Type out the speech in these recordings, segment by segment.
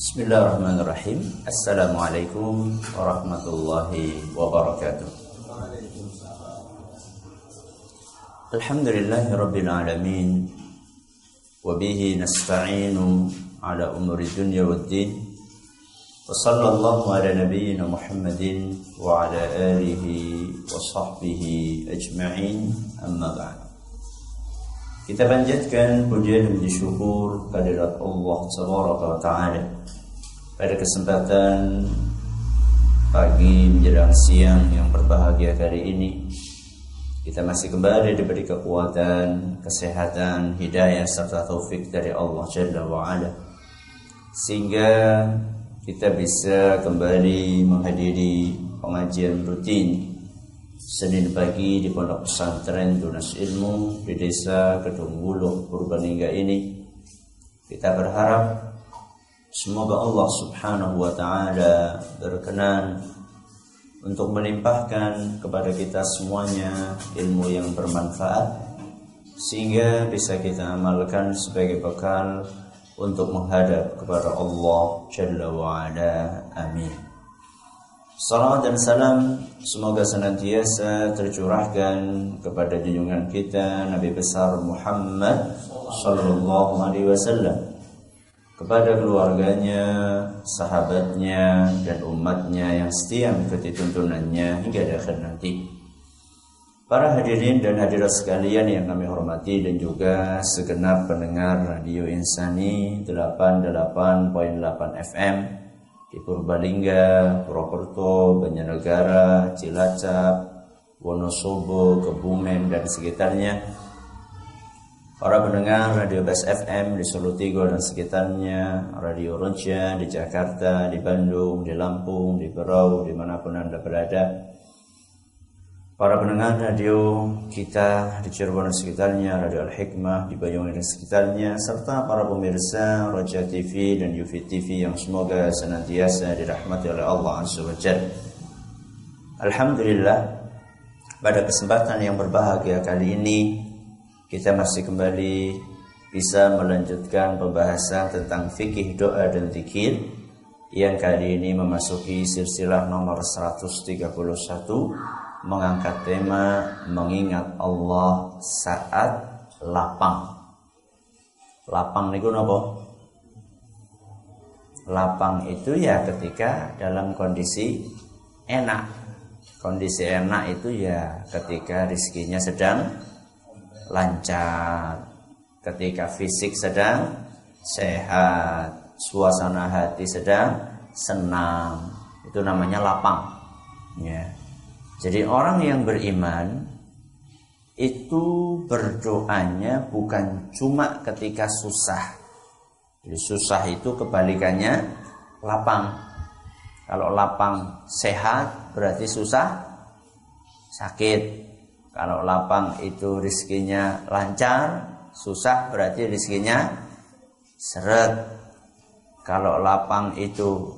Bismillahirrahmanirrahim. Assalamualaikum warahmatullahi wabarakatuh. Alhamdulillahi rabbil alamin. Wabihi nasta'inu ala umuri dunya waddin. Wa sallallahu ala nabiyyina Muhammadin wa ala alihi wa sahbihi ajma'in. Amma ba'd. Kita panjatkan puja dan syukur kehadirat Allah Subhanahu wa taala. Pada kesempatan pagi menjelang siang yang berbahagia kali ini, kita masih kembali diberi kekuatan, kesehatan, hidayah serta taufik dari Allah Jalla wa Ala, sehingga kita bisa kembali menghadiri pengajian rutin Senin pagi di Pondok Pesantren Tunas Ilmu di Desa Kedungwuluh Purbalingga ini. Kita berharap semoga Allah Subhanahu wa taala berkenan untuk melimpahkan kepada kita semuanya ilmu yang bermanfaat, sehingga bisa kita amalkan sebagai bekal untuk menghadap kepada Allah Jalla wa Ala. Amin. Salawat dan salam semoga senantiasa tercurahkan kepada junjungan kita Nabi besar Muhammad sallallahu alaihi wasallam, kepada keluarganya, sahabatnya, dan umatnya yang setia mengikuti tuntunannya hingga akhir nanti. Para hadirin dan hadirat sekalian yang kami hormati, dan juga segenap pendengar Radio Insani 88.8 FM di Purbalingga, Purwokerto, Banjarnegara, Cilacap, Wonosobo, Kebumen, dan sekitarnya. Para pendengar Radio Bas FM di Solo Tigo dan sekitarnya, Radio Roja di Jakarta, di Bandung, di Lampung, di Berau, dimanapun Anda berada. Para pendengar radio kita di Cirebon dan sekitarnya, Radio Al-Hikmah di Banyuwangi dan sekitarnya, serta para pemirsa Roja TV dan Yufi TV yang semoga senantiasa dirahmati oleh Allah Azza wa Jalla. Alhamdulillah, pada kesempatan yang berbahagia kali ini kita masih kembali bisa melanjutkan pembahasan tentang fikih doa dan zikir, yang kali ini memasuki silsilah nomor 131, mengangkat tema mengingat Allah saat lapang. Lapang niku napa? Lapang itu ya ketika dalam kondisi enak. Kondisi enak itu ya ketika rezekinya sedang lancar, ketika fisik sedang sehat, suasana hati sedang senang. Itu namanya lapang, ya. Jadi orang yang beriman itu berdoanya bukan cuma ketika susah. Jadi susah itu kebalikannya lapang. Kalau lapang sehat berarti susah sakit. Kalau lapang itu rezekinya lancar, susah berarti rezekinya seret. Kalau lapang itu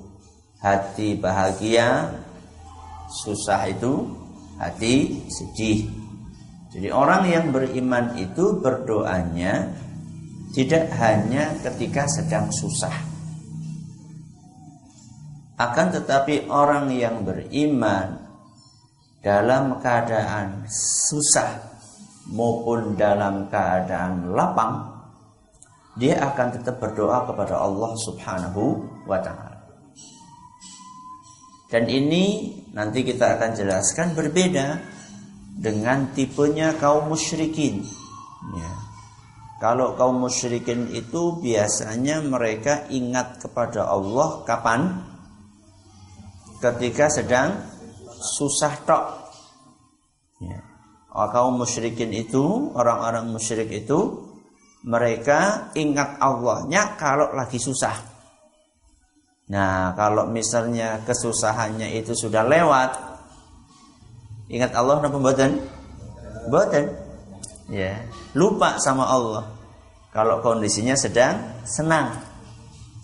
hati bahagia, susah itu hati sedih. Jadi orang yang beriman itu berdoanya tidak hanya ketika sedang susah. Akan tetapi orang yang beriman dalam keadaan susah maupun dalam keadaan lapang, dia akan tetap berdoa kepada Allah Subhanahu wa ta'ala. Dan ini nanti kita akan jelaskan berbeda dengan tipenya kaum musyrikin, ya. Kalau kaum musyrikin itu biasanya mereka ingat kepada Allah kapan? Ketika sedang susah tok, ya. Kaum musyrikin itu, orang-orang musyrik itu, mereka ingat Allahnya kalau lagi susah. Nah, kalau misalnya kesusahannya itu sudah lewat, ingat Allah napa mboten? Mboten. Ya, lupa sama Allah. Kalau kondisinya sedang senang,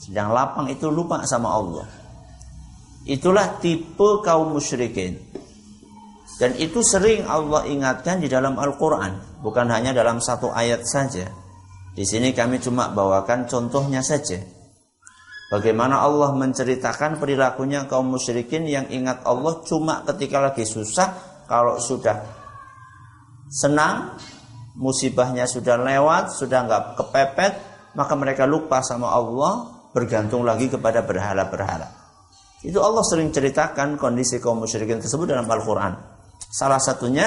sedang lapang, itu lupa sama Allah. Itulah tipe kaum musyrikin. Dan itu sering Allah ingatkan di dalam Al-Quran, bukan hanya dalam satu ayat saja. Di sini kami cuma bawakan contohnya saja. Bagaimana Allah menceritakan perilakunya kaum musyrikin yang ingat Allah cuma ketika lagi susah. Kalau sudah senang, musibahnya sudah lewat, sudah nggak kepepet, maka mereka lupa sama Allah, bergantung lagi kepada berhala-berhala. Itu Allah sering ceritakan kondisi kaum musyrikin tersebut dalam Al-Quran. Salah satunya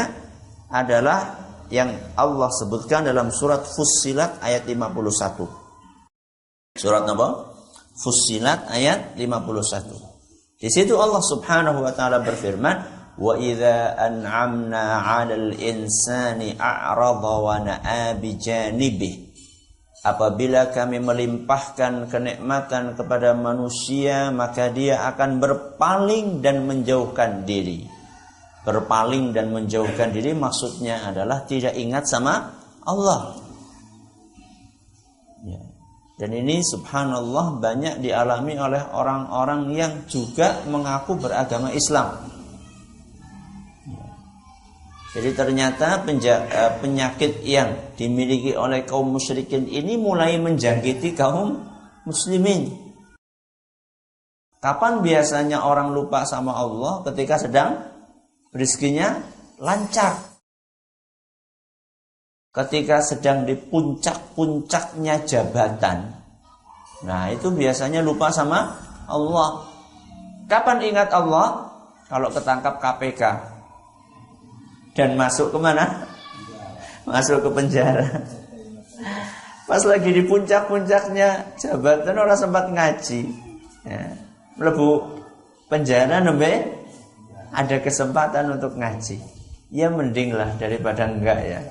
adalah yang Allah sebutkan dalam surat Fussilat ayat 51. Surat apa? Fussilat ayat 51. Di situ Allah Subhanahu wa taala berfirman, "Wa idza an'amna 'alal insani a'rada wa na'a bi janibih." Apabila kami melimpahkan kenikmatan kepada manusia, maka dia akan berpaling dan menjauhkan diri. Berpaling dan menjauhkan diri maksudnya adalah tidak ingat sama Allah. Ya. Dan ini subhanallah banyak dialami oleh orang-orang yang juga mengaku beragama Islam. Jadi ternyata penyakit yang dimiliki oleh kaum musyrikin ini mulai menjangkiti kaum muslimin. Kapan biasanya orang lupa sama Allah? Ketika sedang rezekinya lancar. Ketika sedang di puncak-puncaknya jabatan. Nah, itu biasanya lupa sama Allah. Kapan ingat Allah? Kalau ketangkap KPK. Dan masuk kemana? Masuk ke penjara. Pas lagi di puncak-puncaknya jabatan orang sempat ngaji. Ya. Mlebu penjara nembe ada kesempatan untuk ngaji. Ya mendinglah daripada enggak ya.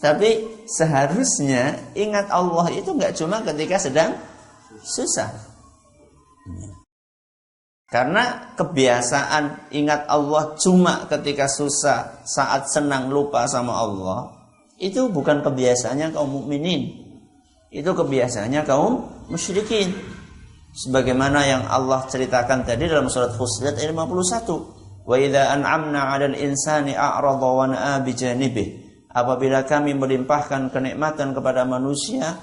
Tapi seharusnya ingat Allah itu enggak cuma ketika sedang susah. Karena kebiasaan ingat Allah cuma ketika susah, saat senang lupa sama Allah, itu bukan kebiasaannya kaum mukminin. Itu kebiasaannya kaum musyrikin. Sebagaimana yang Allah ceritakan tadi dalam surat Fussilat ayat 51. Wa idza an'amna 'alal insani a'rada wa na'a bi janibih. Apabila kami melimpahkan kenikmatan kepada manusia,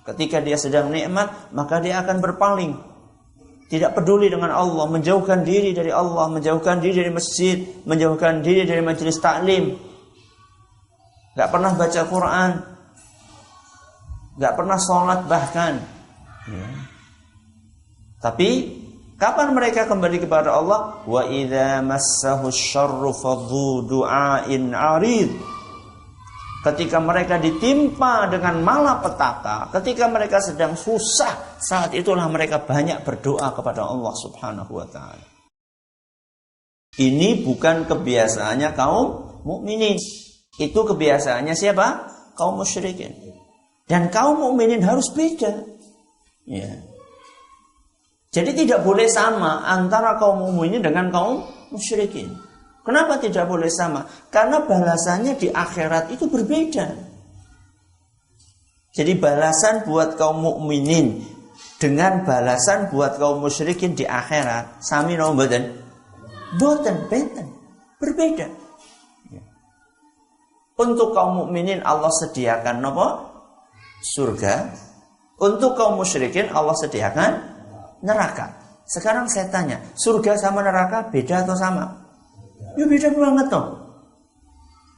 ketika dia sedang nikmat, maka dia akan berpaling. Tidak peduli dengan Allah, menjauhkan diri dari Allah, menjauhkan diri dari masjid, menjauhkan diri dari majelis taklim. Gak pernah baca Quran, gak pernah sholat bahkan. Ya. Tapi kapan mereka kembali kepada Allah? Wa idza massahu syarru fadhu du'ain 'arid. Ketika mereka ditimpa dengan malapetaka, ketika mereka sedang susah, saat itulah mereka banyak berdoa kepada Allah Subhanahu wa taala. Ini bukan kebiasaannya kaum mukminin. Itu kebiasaannya siapa? Kaum musyrikin. Dan kaum mukminin harus beda. Ya. Jadi tidak boleh sama antara kaum mukminin dengan kaum musyrikin. Kenapa tidak boleh sama? Karena balasannya di akhirat itu berbeda. Jadi balasan buat kaum mukminin dengan balasan buat kaum musyrikin di akhirat sami napa mboten? Mboten benten, berbeda. Untuk kaum mukminin Allah sediakan napa? Surga. Untuk kaum musyrikin Allah sediakan neraka. Sekarang saya tanya, surga sama neraka beda atau sama? Ya beda banget toh.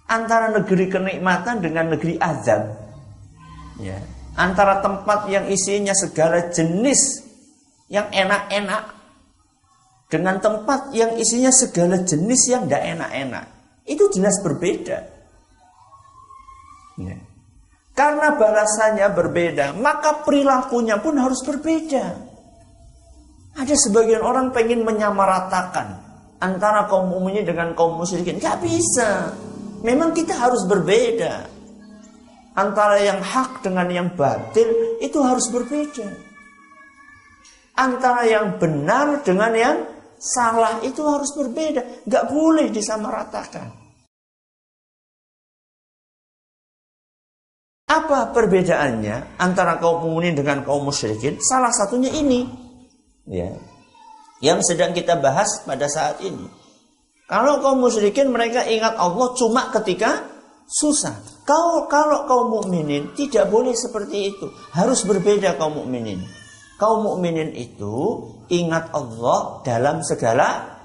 Antara negeri kenikmatan dengan negeri azab. Ya. Antara tempat yang isinya segala jenis yang enak-enak dengan tempat yang isinya segala jenis yang tidak enak-enak. Itu jelas berbeda. Ya. Karena balasannya berbeda, maka perilakunya pun harus berbeda. Ada sebagian orang pengen menyamaratakan antara kaum mukminin dengan kaum musyrikin. Gak bisa. Memang kita harus berbeda. Antara yang hak dengan yang batil itu harus berbeda. Antara yang benar dengan yang salah itu harus berbeda. Gak boleh disamaratakan. Apa perbedaannya antara kaum mukminin dengan kaum musyrikin? Salah satunya ini. Ya. Yang sedang kita bahas pada saat ini. Kalau kaum musyrikin mereka ingat Allah cuma ketika susah. Kalau kaum mukminin tidak boleh seperti itu. Harus berbeda kaum mukminin. Kaum mukminin itu ingat Allah dalam segala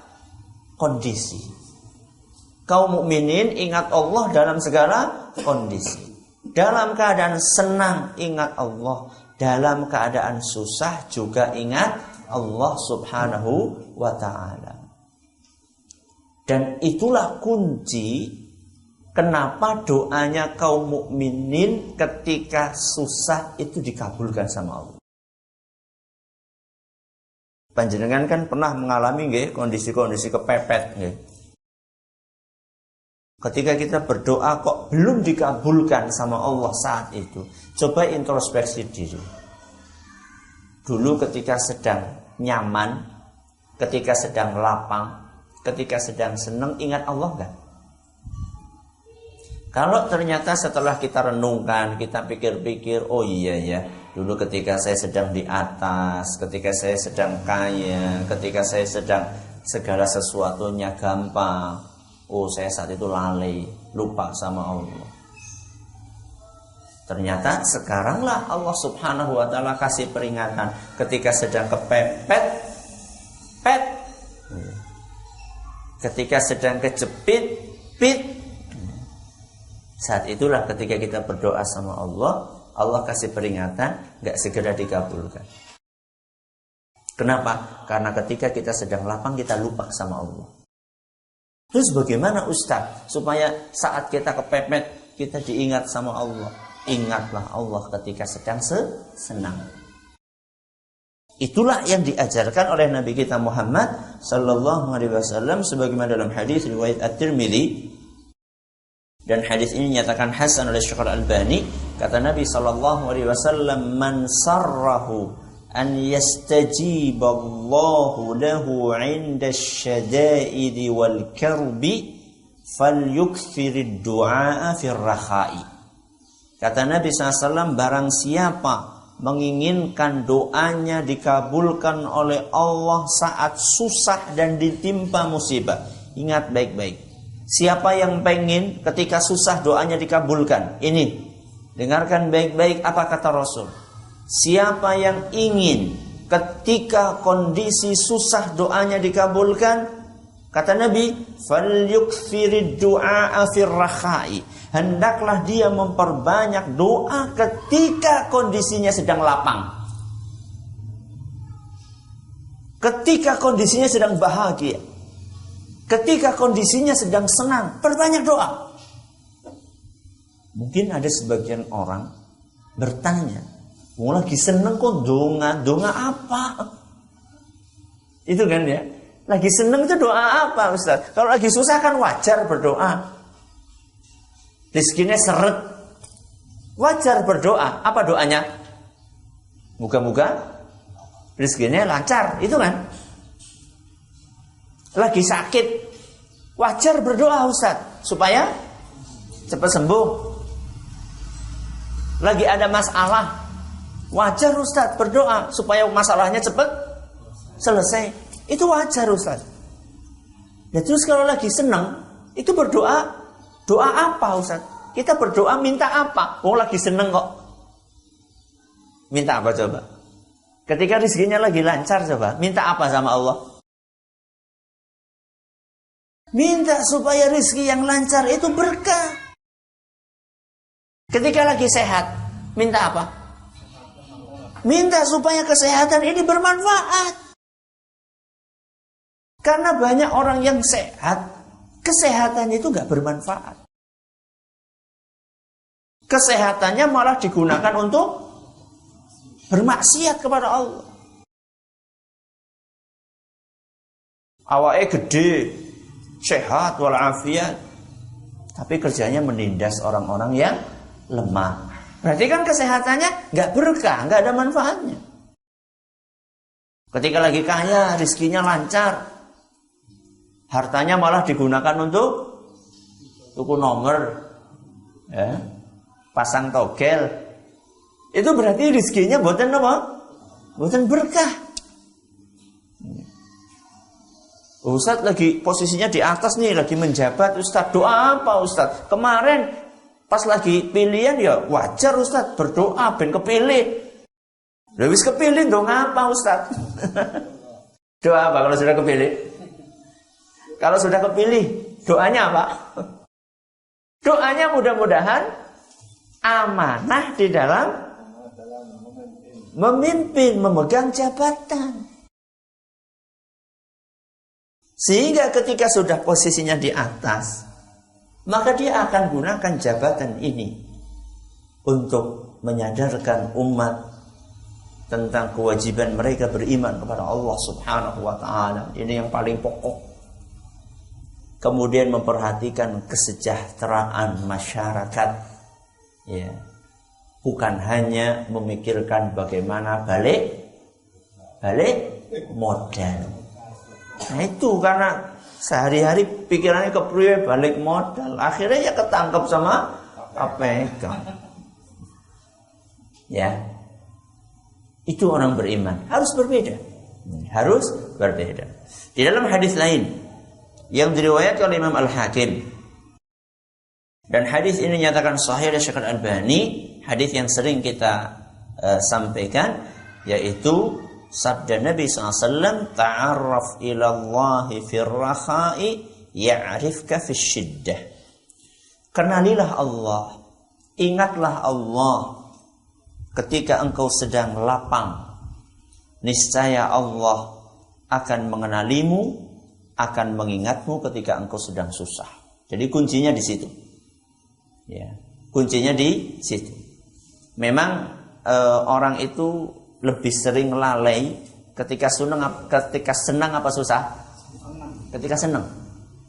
kondisi. Kaum mukminin ingat Allah dalam segala kondisi. Dalam keadaan senang ingat Allah, dalam keadaan susah juga ingat Allah Subhanahu wa ta'ala. Dan itulah kunci kenapa doanya kaum mukminin ketika susah itu dikabulkan sama Allah. Panjenengan kan pernah mengalami nggih kondisi-kondisi kepepet nggih. Ketika kita berdoa kok belum dikabulkan sama Allah saat itu, coba introspeksi diri. Dulu ketika sedang nyaman, ketika sedang lapang, ketika sedang senang, ingat Allah enggak? Kalau ternyata setelah kita renungkan, kita pikir-pikir, oh iya ya, dulu ketika saya sedang di atas, ketika saya sedang kaya, ketika saya sedang segala sesuatunya gampang, oh saya saat itu lalai, lupa sama Allah. Ternyata sekaranglah Allah Subhanahu wa ta'ala kasih peringatan ketika sedang kepepet, ketika sedang kejepit, saat itulah ketika kita berdoa sama Allah, Allah kasih peringatan, gak segera dikabulkan. Kenapa? Karena ketika kita sedang lapang, kita lupa sama Allah. Terus bagaimana Ustaz? Supaya saat kita kepepet, kita diingat sama Allah. Ingatlah Allah ketika sedang senang. Itulah yang diajarkan oleh Nabi kita Muhammad sallallahu alaihi wasallam sebagaimana dalam hadis riwayat At-Tirmidzi. Dan hadis ini dinyatakan hasan oleh Syekh Al-Albani. Kata Nabi sallallahu alaihi wasallam, "Man sarrahu an yastajiballahu lahu 'inda asy-syada'idi wal karbi falyuktsirid du'a fir rakha'i." Kata Nabi SAW, barang siapa menginginkan doanya dikabulkan oleh Allah saat susah dan ditimpa musibah. Ingat baik-baik. Siapa yang pengen ketika susah doanya dikabulkan? Ini, dengarkan baik-baik apa kata Rasul. Siapa yang ingin ketika kondisi susah doanya dikabulkan, kata Nabi, falyuktsirid du'a fir rakha'i. Hendaklah dia memperbanyak doa ketika kondisinya sedang lapang. Ketika kondisinya sedang bahagia. Ketika kondisinya sedang senang, perbanyak doa. Mungkin ada sebagian orang bertanya, mau lagi seneng kok donga apa? Itu kan ya. Lagi seneng itu doa apa Ustaz? Kalau lagi susah kan wajar berdoa. Rezekinya seret, wajar berdoa. Apa doanya? Moga-moga rezekinya lancar, itu kan? Lagi sakit, wajar berdoa Ustaz supaya cepat sembuh. Lagi ada masalah, wajar Ustaz berdoa supaya masalahnya cepat selesai. Itu wajar Ustaz. Ya terus kalau lagi senang, itu berdoa, doa apa Ustaz? Kita berdoa minta apa? Oh lagi senang kok. Minta apa coba? Ketika rezekinya lagi lancar coba, minta apa sama Allah? Minta supaya rezeki yang lancar itu berkah. Ketika lagi sehat, minta apa? Minta supaya kesehatan ini bermanfaat. Karena banyak orang yang sehat, kesehatan itu gak bermanfaat. Kesehatannya malah digunakan untuk bermaksiat kepada Allah. Awake gede, sehat walafiat, tapi kerjanya menindas orang-orang yang lemah. Berarti kan kesehatannya nggak berkah, nggak ada manfaatnya. Ketika lagi kaya, rezekinya lancar, hartanya malah digunakan untuk tuku nomor, ya, pasang togel. Itu berarti rezekinya mboten apa? Mboten berkah. Ustaz lagi posisinya di atas nih, lagi menjabat Ustaz. Doa apa Ustaz? Kemarin pas lagi pilihan ya wajar Ustaz berdoa ben kepilih. Habis kepilih dong apa Ustaz? Doa apa kalau sudah kepilih? Kalau sudah kepilih, doanya apa? Doanya mudah-mudahan amanah di dalam memimpin, memegang jabatan. Sehingga ketika sudah posisinya di atas, maka dia akan gunakan jabatan ini untuk menyadarkan umat tentang kewajiban mereka beriman kepada Allah Subhanahu wa ta'ala. Ini yang paling pokok. Kemudian memperhatikan kesejahteraan masyarakat, ya. Bukan hanya memikirkan bagaimana balik modal. Nah itu karena sehari-hari pikirannya kepriwe balik modal, akhirnya ya ketangkep sama APK. Ya, itu orang beriman harus berbeda, harus berbeda. Di dalam hadis lain yang diriwayatkan oleh Imam Al-Hakim, dan hadis ini nyatakan sahih oleh Syekh Al-Albani, hadis yang sering kita sampaikan, yaitu sabda Nabi SAW, ta'arraf ilallahi firrakhai ya'rifka fisyiddah. Kenalilah Allah, ingatlah Allah ketika engkau sedang lapang. Niscaya Allah akan mengenalimu, akan mengingatmu ketika engkau sedang susah. Jadi kuncinya di situ. Ya, kuncinya di situ. Memang orang itu lebih sering lalai ketika senang apa susah? Ketika senang.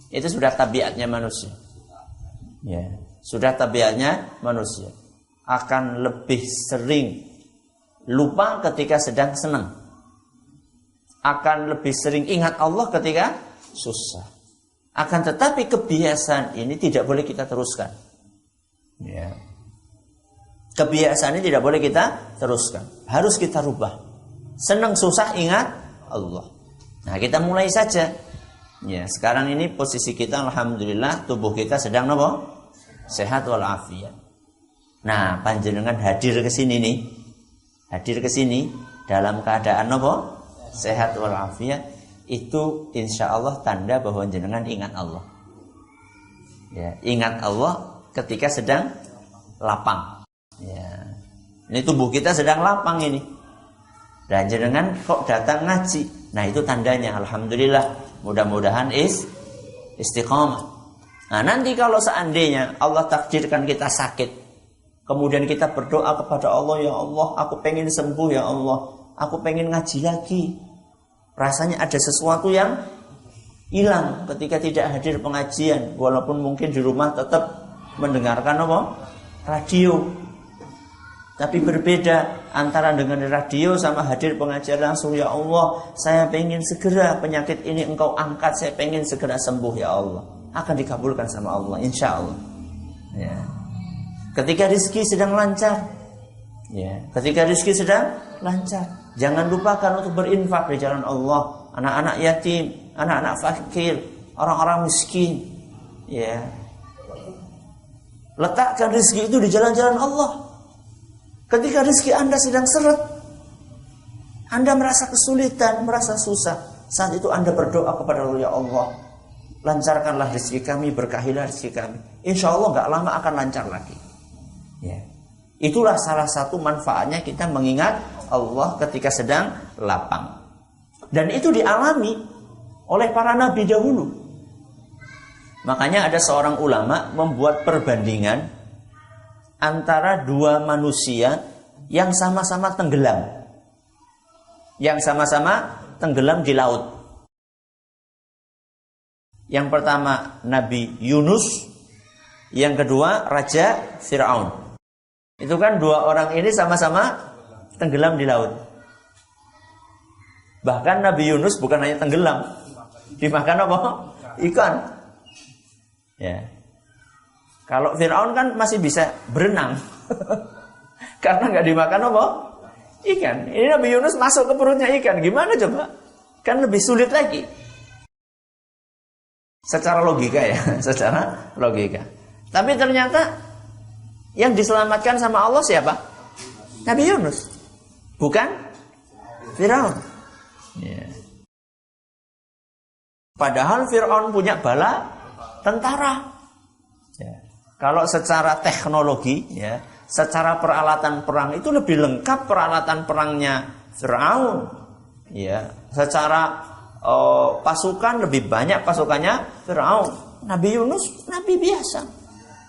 Itu sudah tabiatnya manusia. Ya, sudah tabiatnya manusia. Akan lebih sering lupa ketika sedang senang. Akan lebih sering ingat Allah ketika susah. Akan tetapi kebiasaan ini tidak boleh kita teruskan. Ya. Kebiasaan ini tidak boleh kita teruskan. Harus kita rubah. Senang susah ingat Allah. Nah, kita mulai saja. Ya, sekarang ini posisi kita alhamdulillah tubuh kita sedang apa? Sehat walafiat. Nah, panjenengan hadir ke sini nih. Hadir ke sini dalam keadaan apa? Sehat walafiat. Itu insya Allah tanda bahwa jenengan ingat Allah. Ya, ingat Allah ketika sedang lapang. Ya, ini tubuh kita sedang lapang ini. Dan jenengan kok datang ngaji. Nah, itu tandanya alhamdulillah. Mudah-mudahan istiqamah. Nah, nanti kalau seandainya Allah takdirkan kita sakit, kemudian kita berdoa kepada Allah, ya Allah, aku pengen sembuh ya Allah, aku pengen ngaji lagi. Rasanya ada sesuatu yang hilang ketika tidak hadir pengajian, walaupun mungkin di rumah tetap mendengarkan apa? Radio. Tapi berbeda antara dengan radio sama hadir pengajian langsung. Ya Allah, saya pengen segera penyakit ini engkau angkat, saya pengen segera sembuh ya Allah. Akan dikabulkan sama Allah, insya Allah. Ya. Ketika rezeki sedang lancar, ya. Ketika rezeki sedang lancar, jangan lupakan untuk berinfak di jalan Allah. Anak-anak yatim, anak-anak fakir, orang-orang miskin, ya. Letakkan rezeki itu di jalan-jalan Allah. Ketika rezeki Anda sedang seret, Anda merasa kesulitan, merasa susah, saat itu Anda berdoa kepada Allah, ya Allah, lancarkanlah rezeki kami, berkahilah rezeki kami. Insya Allah gak lama akan lancar lagi. Ya. Itulah salah satu manfaatnya kita mengingat Allah ketika sedang lapang. Dan itu dialami oleh para nabi dahulu. Makanya ada seorang ulama membuat perbandingan antara dua manusia yang sama-sama tenggelam. Yang sama-sama tenggelam di laut. Yang pertama Nabi Yunus, yang kedua Raja Fir'aun. Itu kan dua orang ini sama-sama tenggelam di laut. Bahkan Nabi Yunus bukan hanya tenggelam, dimakan apa? Ikan. Ya. Kalau Fir'aun kan masih bisa berenang. Karena nggak dimakan apa? Ikan. Ini Nabi Yunus masuk ke perutnya ikan. Gimana coba? Kan lebih sulit lagi. Secara logika ya. Secara logika. Tapi ternyata yang diselamatkan sama Allah siapa? Nabi Yunus. Bukan Firaun. Ya. Padahal Firaun punya bala tentara. Ya. Kalau secara teknologi, ya, secara peralatan perang itu lebih lengkap peralatan perangnya Firaun. Ya, secara pasukan lebih banyak pasukannya Firaun. Nabi Yunus nabi biasa.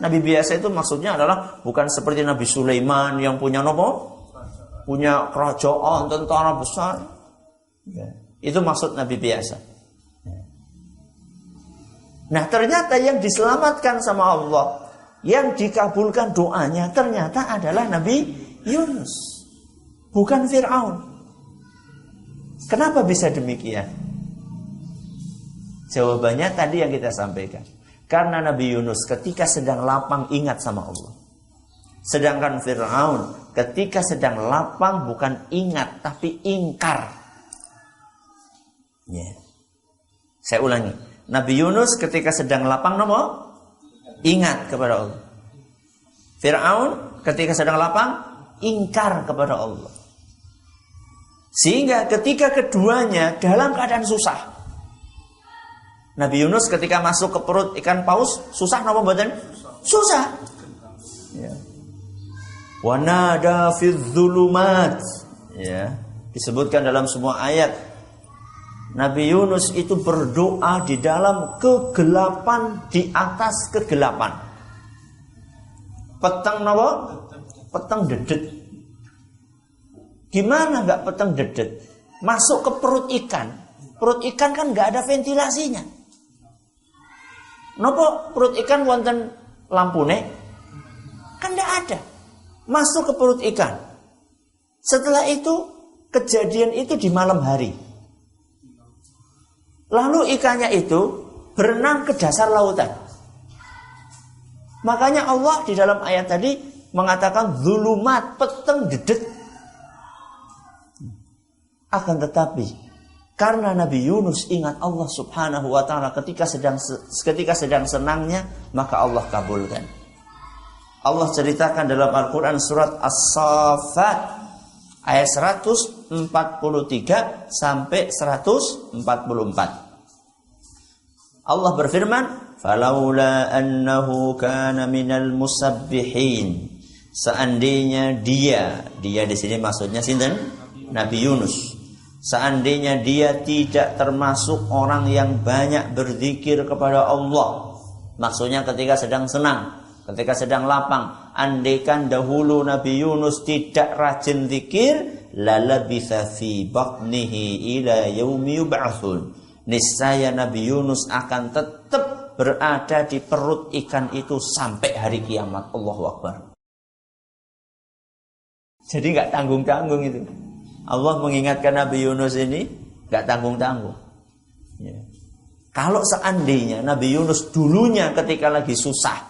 Nabi biasa itu maksudnya adalah bukan seperti Nabi Sulaiman yang punya nopo, punya kerajaan tentara besar. Ya, itu maksud nabi biasa. Ya. Nah, ternyata yang diselamatkan sama Allah, yang dikabulkan doanya ternyata adalah Nabi Yunus, bukan Fir'aun. Kenapa bisa demikian? Jawabannya tadi yang kita sampaikan. Karena Nabi Yunus ketika sedang lapang ingat sama Allah. Sedangkan Fir'aun ketika sedang lapang bukan ingat tapi ingkar. Ya. Saya ulangi. Nabi Yunus ketika sedang lapang nopo? Ingat kepada Allah. Fir'aun ketika sedang lapang ingkar kepada Allah. Sehingga ketika keduanya dalam keadaan susah. Nabi Yunus ketika masuk ke perut ikan paus susah napa mboten? Susah. Ya. Wa nada fi dzulumat. Ya, disebutkan dalam semua ayat. Nabi Yunus itu berdoa di dalam kegelapan, di atas kegelapan. Peteng napa? Peteng dedet. Gimana enggak peteng dedet? Masuk ke perut ikan. Perut ikan kan enggak ada ventilasinya. Napa perut ikan wonten lampune? Kan enggak ada. Masuk ke perut ikan. Setelah itu kejadian itu di malam hari. Lalu ikannya itu berenang ke dasar lautan. Makanya Allah di dalam ayat tadi mengatakan zulumat, peteng dedet. Akan tetapi karena Nabi Yunus ingat Allah Subhanahu wa taala ketika sedang senangnya, maka Allah kabulkan. Allah ceritakan dalam Al-Qur'an surat As-Saffat ayat 143 sampai 144. Allah berfirman, "Falaula annahu kana minal musabbihin." Seandainya dia di sini maksudnya sinten? Nabi Yunus. Seandainya dia tidak termasuk orang yang banyak berzikir kepada Allah. Maksudnya ketika sedang senang, ketika sedang lapang. Andaikan dahulu Nabi Yunus tidak rajin zikir, lalabitha fi batnihi ila yaumi yub'atsun. Niscaya Nabi Yunus akan tetap berada di perut ikan itu sampai hari kiamat. Allahu Akbar. Jadi nggak tanggung-tanggung itu. Allah mengingatkan Nabi Yunus ini nggak tanggung-tanggung. Ya. Kalau seandainya Nabi Yunus dulunya ketika lagi susah,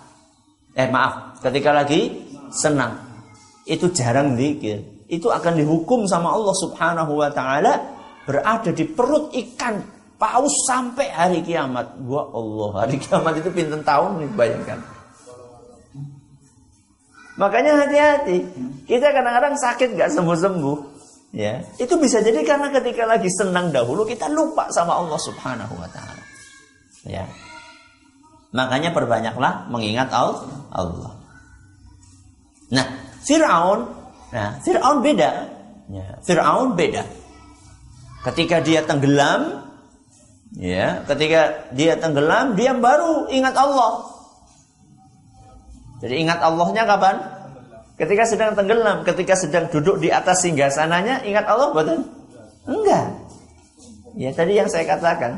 ketika lagi senang, itu jarang zikir, itu akan dihukum sama Allah Subhanahu wa taala berada di perut ikan paus sampai hari kiamat. Wah Allah, hari kiamat itu pinten tahun nih, bayangkan. Makanya hati-hati. Kita kadang-kadang sakit gak sembuh-sembuh. Ya, itu bisa jadi karena ketika lagi senang dahulu kita lupa sama Allah Subhanahu wa taala. Ya. Makanya perbanyaklah mengingat Allah. Nah, Fir'aun beda. Ya, Fir'aun beda. Ketika dia tenggelam, dia baru ingat Allah. Jadi ingat Allahnya kapan? Ketika sedang tenggelam, ketika sedang duduk di atas singgasananya, ingat Allah betul? Enggak. Ya tadi yang saya katakan.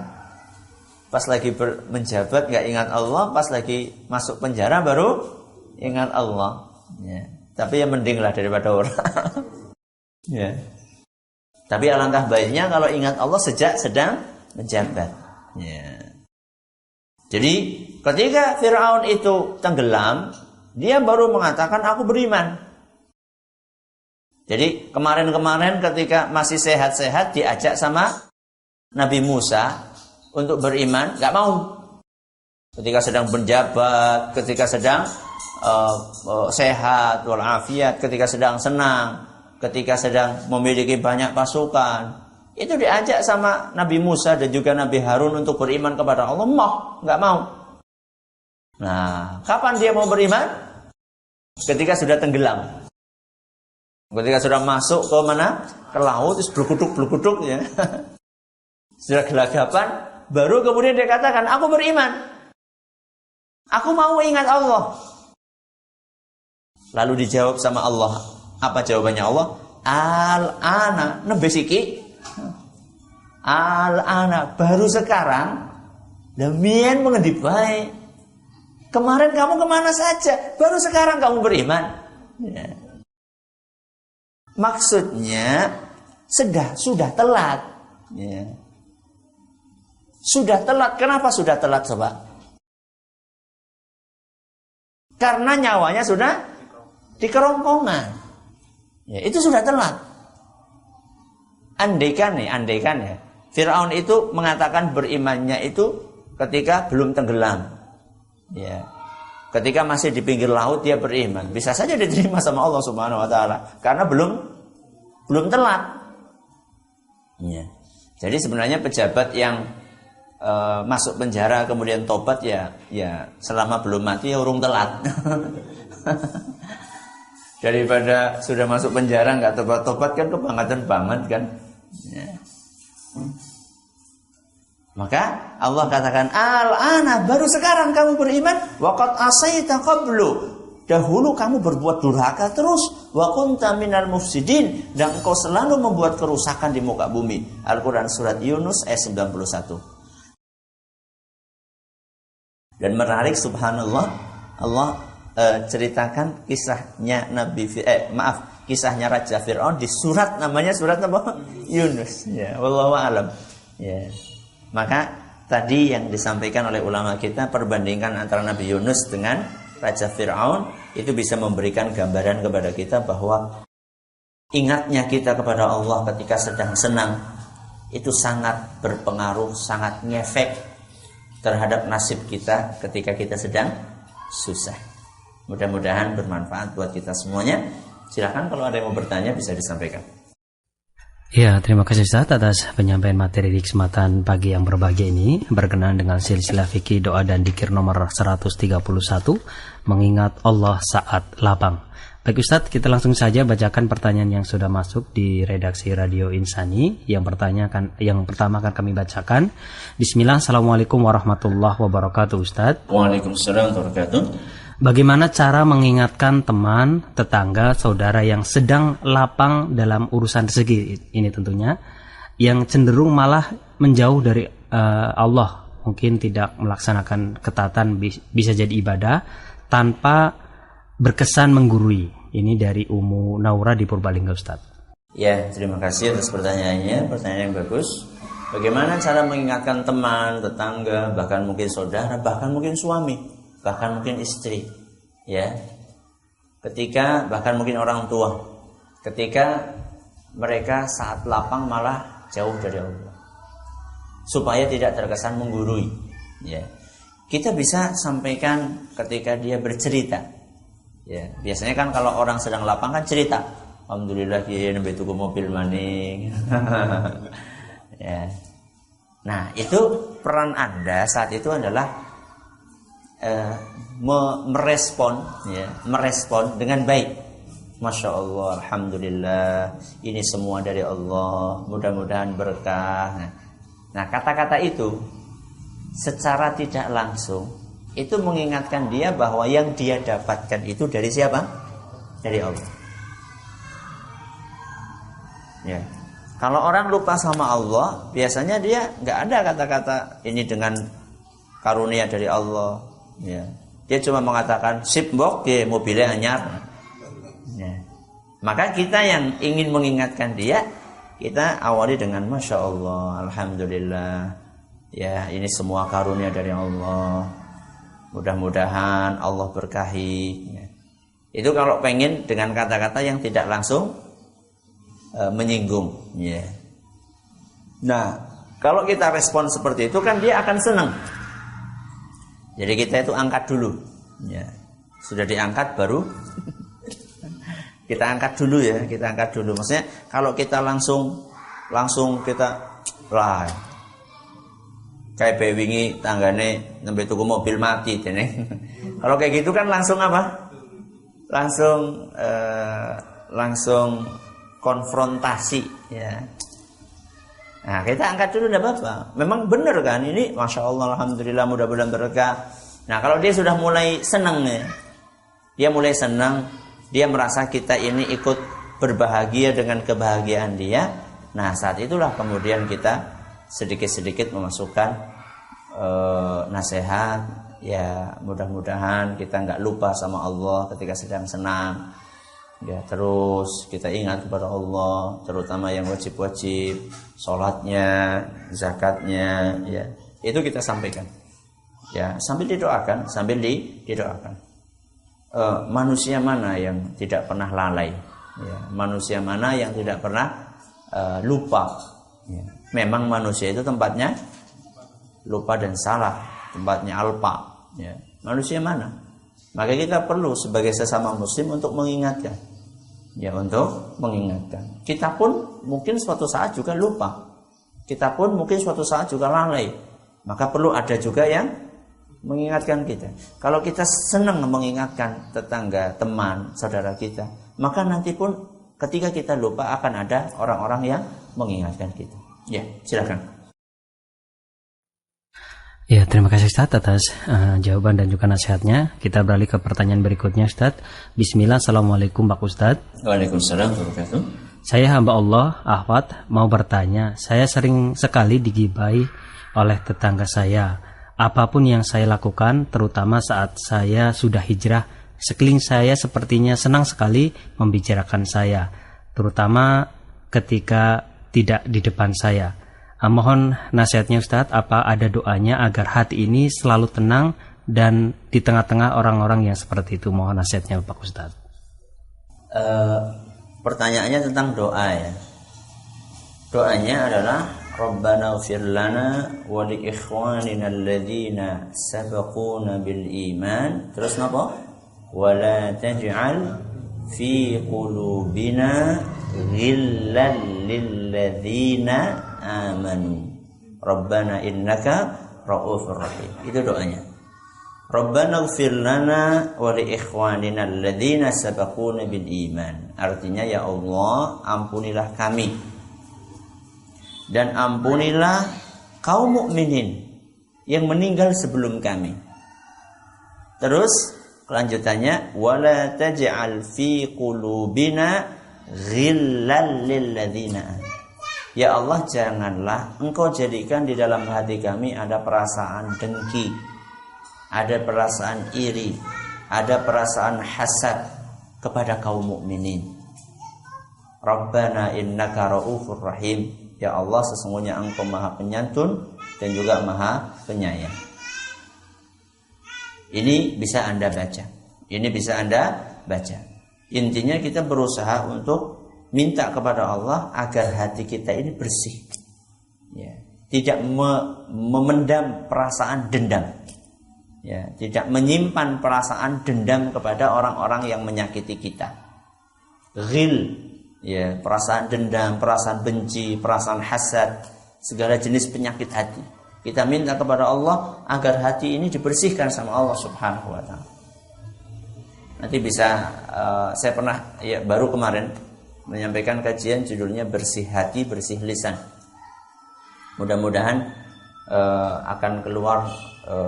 Pas lagi menjabat nggak ingat Allah, pas lagi masuk penjara baru ingat Allah. Ya. Tapi ya mending lah daripada orang. Ya. Tapi alangkah baiknya kalau ingat Allah sejak sedang menjabat. Ya. Jadi ketika Fir'aun itu tenggelam, dia baru mengatakan aku beriman. Jadi kemarin-kemarin ketika masih sehat-sehat diajak sama Nabi Musa untuk beriman, gak mau. Ketika sedang menjabat, ketika sedang sehat walafiat, ketika sedang senang, ketika sedang memiliki banyak pasukan, itu diajak sama Nabi Musa dan juga Nabi Harun untuk beriman kepada Allah, nggak mau. Nah, kapan dia mau beriman? Ketika sudah tenggelam. Ketika sudah masuk ke mana? Ke laut, terus blukuduk ya. Sudah gelagapan, baru kemudian dia katakan, aku beriman. Aku mau ingat Allah. Lalu dijawab sama Allah. Apa jawabannya Allah? Al-ana, nebesiki. Al-ana, baru sekarang. Demian mengendip baik. Kemarin kamu kemana saja? Baru sekarang kamu beriman. Ya. Maksudnya sudah telat. Ya. Sudah telat. Kenapa sudah telat coba? Karena nyawanya sudah di kerongkongan. Ya, itu sudah telat. Andaikan ya, Fir'aun itu mengatakan berimannya itu ketika belum tenggelam. Ya. Ketika masih di pinggir laut dia beriman, bisa saja diterima sama Allah Subhanahu wa taala karena belum telat. Ya. Jadi sebenarnya pejabat yang masuk penjara kemudian tobat ya selama belum mati ya urung telat. Daripada sudah masuk penjara nggak tobat kan kebangetan banget kan. Ya. Maka Allah katakan al-ana, baru sekarang kamu beriman, waqad asaita qablu, dahulu kamu berbuat durhaka terus, wa kunta minal mufsidin, dan engkau selalu membuat kerusakan di muka bumi. Al-Quran surat Yunus ayat 91. Dan menarik subhanallah, Allah ceritakan kisahnya kisahnya Raja Fir'aun di surat, namanya surat apa? Yunus. Ya, wallahu a'lam. Ya. Maka tadi yang disampaikan oleh ulama kita, perbandingan antara Nabi Yunus dengan Raja Fir'aun itu bisa memberikan gambaran kepada kita bahwa ingatnya kita kepada Allah ketika sedang senang itu sangat berpengaruh, sangat ngefek terhadap nasib kita ketika kita sedang susah. Mudah-mudahan bermanfaat buat kita semuanya. Silakan kalau ada yang mau bertanya bisa disampaikan. Ya, terima kasih Ustaz atas penyampaian materi di kesempatan pagi yang berbahagia ini berkenaan dengan silsilah fikih doa dan dzikir nomor 131, mengingat Allah saat lapang. Baik Ustaz, kita langsung saja bacakan pertanyaan yang sudah masuk di redaksi Radio Insani. Yang pertama akan kami bacakan. Bismillah, Assalamualaikum warahmatullahi wabarakatuh Ustaz. Waalaikumsalam warahmatullahi wabarakatuh. Bagaimana cara mengingatkan teman, tetangga, saudara yang sedang lapang dalam urusan rezeki ini tentunya, yang cenderung malah menjauh dari Allah, mungkin tidak melaksanakan ketatan, bisa jadi ibadah, tanpa berkesan menggurui. Ini dari Umu Naura di Purbalingga Ustaz. Ya, terima kasih atas pertanyaannya, pertanyaan yang bagus. Bagaimana cara mengingatkan teman, tetangga, bahkan mungkin saudara, bahkan mungkin suami, bahkan mungkin istri, ya, ketika bahkan mungkin orang tua, ketika mereka saat lapang malah jauh dari Allah, supaya tidak terkesan menggurui, ya, kita bisa sampaikan ketika dia bercerita, ya, biasanya kan kalau orang sedang lapang kan cerita, alhamdulillah kieu nembe tuku mobil maning, ya, nah itu peran Anda saat itu adalah merespon dengan baik. Masya Allah, alhamdulillah, ini semua dari Allah, mudah-mudahan berkah. Nah, kata-kata itu secara tidak langsung itu mengingatkan dia bahwa yang dia dapatkan itu dari siapa? Dari Allah. Ya. Kalau orang lupa sama Allah, biasanya dia nggak ada kata-kata ini dengan karunia dari Allah. Ya. Dia cuma mengatakan sip mbok ke mobilnya anyar. Ya. Maka kita yang ingin mengingatkan dia, kita awali dengan Masya Allah, alhamdulillah, ya ini semua karunia dari Allah, mudah-mudahan Allah berkahi, ya. Itu kalau pengen dengan kata-kata yang tidak langsung menyinggung, ya. Nah, kalau kita respon seperti itu kan dia akan senang. Jadi kita itu angkat dulu, ya. Sudah diangkat baru Kita angkat dulu ya, kita angkat dulu. Maksudnya kalau kita langsung kita lah kayak bewingi tanggane nembe tuku mobil mati dene. Kalau kayak gitu kan langsung apa? Langsung konfrontasi ya. Nah, kita angkat dulu enggak apa-apa. Memang benar kan ini, Masya Allah, alhamdulillah, mudah-mudahan berkah. Nah, kalau dia sudah mulai senang ya, dia mulai senang, dia merasa kita ini ikut berbahagia dengan kebahagiaan dia. Nah, saat itulah kemudian kita sedikit-sedikit memasukkan nasihat. Ya, mudah-mudahan kita nggak lupa sama Allah ketika sedang senang. Ya, terus kita ingat kepada Allah, terutama yang wajib-wajib, sholatnya, zakatnya, ya, itu kita sampaikan. Ya, sambil didoakan, didoakan. Manusia mana yang tidak pernah lalai? Ya, manusia mana yang tidak pernah lupa? Ya. Memang manusia itu tempatnya lupa dan salah, tempatnya alpa. Ya. Manusia mana? Maka kita perlu sebagai sesama muslim untuk mengingatkan. Ya, untuk mengingatkan. Kita pun mungkin suatu saat juga lupa. Kita pun mungkin suatu saat juga lalai. Maka perlu ada juga yang mengingatkan kita. Kalau kita senang mengingatkan tetangga, teman, saudara kita, maka nanti pun ketika kita lupa akan ada orang-orang yang mengingatkan kita. Ya, silakan. Ya, terima kasih Ustaz atas jawaban dan juga nasihatnya. Kita beralih ke pertanyaan berikutnya Ustaz. Bismillah, Assalamualaikum Pak Ustaz. Waalaikumsalam warahmatullahi wabarakatuh. Saya hamba Allah, Ahwat, mau bertanya. Saya sering sekali digibai oleh tetangga saya. Apapun yang saya lakukan, terutama saat saya sudah hijrah, sekeliling saya sepertinya senang sekali membicarakan saya, terutama ketika tidak di depan saya. Mohon nasihatnya Ustadz, apa ada doanya agar hati ini selalu tenang dan di tengah-tengah orang-orang yang seperti itu? Mohon nasihatnya Pak Ustadz. Pertanyaannya tentang doa ya. Doanya adalah Rabbana ighfir lana wa li ikhwanina alladhina sabaquna bil iman. Terus napa? Wa la taj'al fi qulubina ghillan lil ladzina amanu Rabbana innaka ra'ufur rahim. Itu doanya. Rabbana ighfir lana wa li ikhwanina alladhina sabaquna bil iman. Artinya, ya Allah, ampunilah kami dan ampunilah kaum mukminin yang meninggal sebelum kami. Terus kelanjutannya, wala taj'al fi qulubina ghillan lil ladzina. Ya Allah, janganlah Engkau jadikan di dalam hati kami ada perasaan dengki, ada perasaan iri, ada perasaan hasad kepada kaum mukminin. Rabbana innaka ra'ufur rahim. Ya Allah, sesungguhnya Engkau Maha Penyantun dan juga Maha Penyayang. Ini bisa Anda baca. Ini bisa Anda baca. Intinya kita berusaha untuk minta kepada Allah agar hati kita ini bersih. Ya, tidak memendam perasaan dendam. Ya, tidak menyimpan perasaan dendam kepada orang-orang yang menyakiti kita. Ghil, ya, perasaan dendam, perasaan benci, perasaan hasad, segala jenis penyakit hati. Kita minta kepada Allah agar hati ini dibersihkan sama Allah Subhanahu wa taala. Nanti bisa saya pernah ya baru kemarin menyampaikan kajian judulnya bersih hati, bersih lisan. Mudah-mudahan akan keluar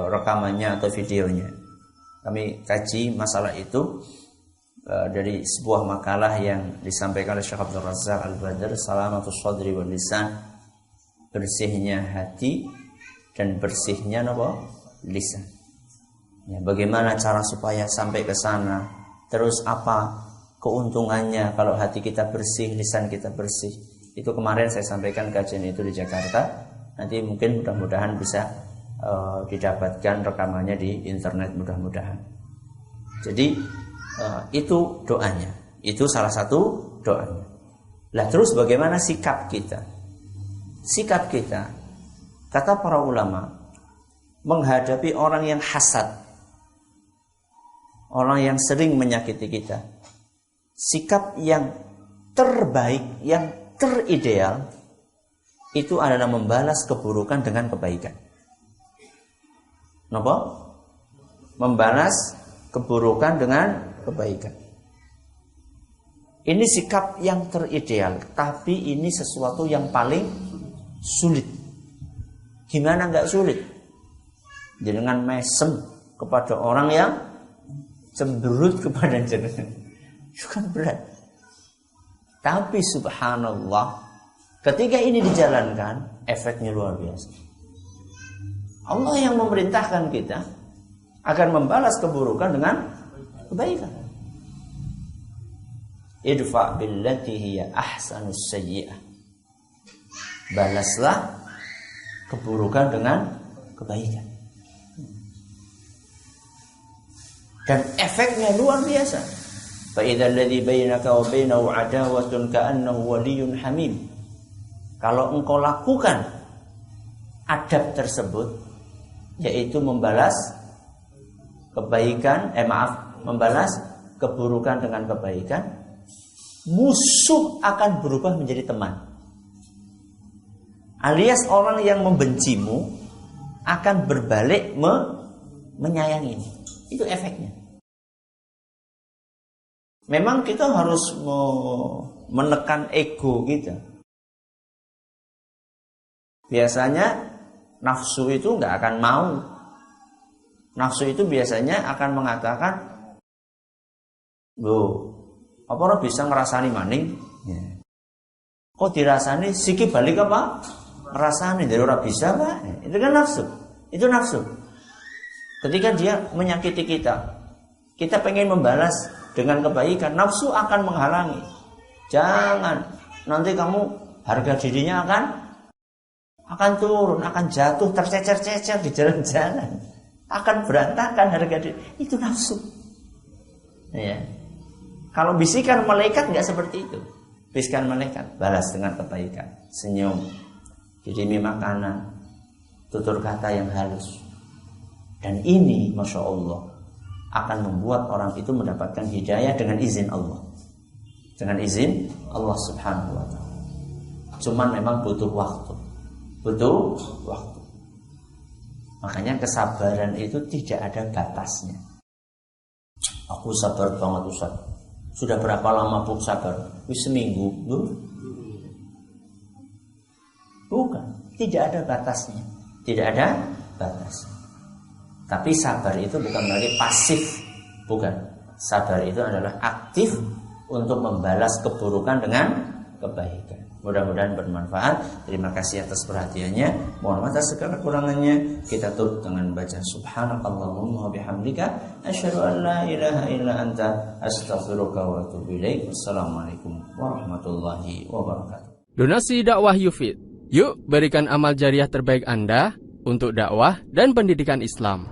rekamannya atau videonya. Kami kaji masalah itu dari sebuah makalah yang disampaikan oleh Syekh Abdul Razak Al-Badr, Salamatus Sadri wal Lisan, bersihnya hati dan bersihnya lisan. Ya, bagaimana cara supaya sampai ke sana? Terus apa keuntungannya kalau hati kita bersih, lisan kita bersih? Itu kemarin saya sampaikan kajian itu di Jakarta. Nanti mungkin mudah-mudahan bisa didapatkan rekamannya di internet, mudah-mudahan. Jadi itu doanya. Itu salah satu doanya. Lah terus bagaimana sikap kita? Sikap kita, kata para ulama, menghadapi orang yang hasad, orang yang sering menyakiti kita, sikap yang terbaik, yang terideal itu adalah membalas keburukan dengan kebaikan. Kenapa? Membalas keburukan dengan kebaikan. Ini sikap yang terideal, tapi ini sesuatu yang paling sulit. Gimana nggak sulit? Jenengan mesem kepada orang yang cemberut kepada jenengan, itu kan berat. Tapi subhanallah, ketika ini dijalankan, efeknya luar biasa. Allah yang memerintahkan kita akan membalas keburukan dengan kebaikan. Idfa billati hiya ahsanus sayyi'ah. Balaslah keburukan dengan kebaikan. Dan efeknya luar biasa. Fa idzal ladzi bainaka wa bainahu adawatun ka'annahu waliyyun hamim. Kalau engkau lakukan adab tersebut, yaitu membalas kebaikan, membalas keburukan dengan kebaikan, musuh akan berubah menjadi teman. Alias orang yang membencimu akan berbalik menyayangimu. Itu efeknya. Memang kita harus menekan ego kita. Biasanya nafsu itu nggak akan mau. Nafsu itu biasanya akan mengatakan, loh, apa orang bisa ngerasani maning? Ya. Kok dirasani siki balik apa? Ngerasani dari orang bisa, Pak. Itu kan nafsu. Itu nafsu. Ketika dia menyakiti kita, kita pengen membalas dengan kebaikan, nafsu akan menghalangi. Jangan, nanti kamu harga dirinya akan turun, akan jatuh, tercecer-cecer di jalan-jalan, akan berantakan harga diri. Itu nafsu. Ya. Kalau bisikan malaikat nggak seperti itu. Bisikan malaikat, balas dengan kebaikan, senyum, kirimi makanan, tutur kata yang halus. Dan ini, Masya Allah, akan membuat orang itu mendapatkan hidayah dengan izin Allah. Dengan izin Allah Subhanahu wa ta'ala. Cuman memang butuh waktu. Butuh waktu. Makanya kesabaran itu tidak ada batasnya. Aku sabar banget Ustaz. Sudah berapa lama Bu sabar? Seminggu. Bukan. Tidak ada batasnya. Tidak ada batasnya. Tapi sabar itu bukan berarti pasif. Bukan. Sabar itu adalah aktif untuk membalas keburukan dengan kebaikan. Mudah-mudahan bermanfaat. Terima kasih atas perhatiannya. Mohon maaf atas segala kurangannya. Kita tutup dengan baca subhanakallahumma wa bihamdika asyhadu an la ilaha illa anta astaghfiruka wa atubu ilaik. Wassalamualaikum warahmatullahi wabarakatuh. Donasi dakwah Yufid. Yuk berikan amal jariah terbaik Anda untuk dakwah dan pendidikan Islam.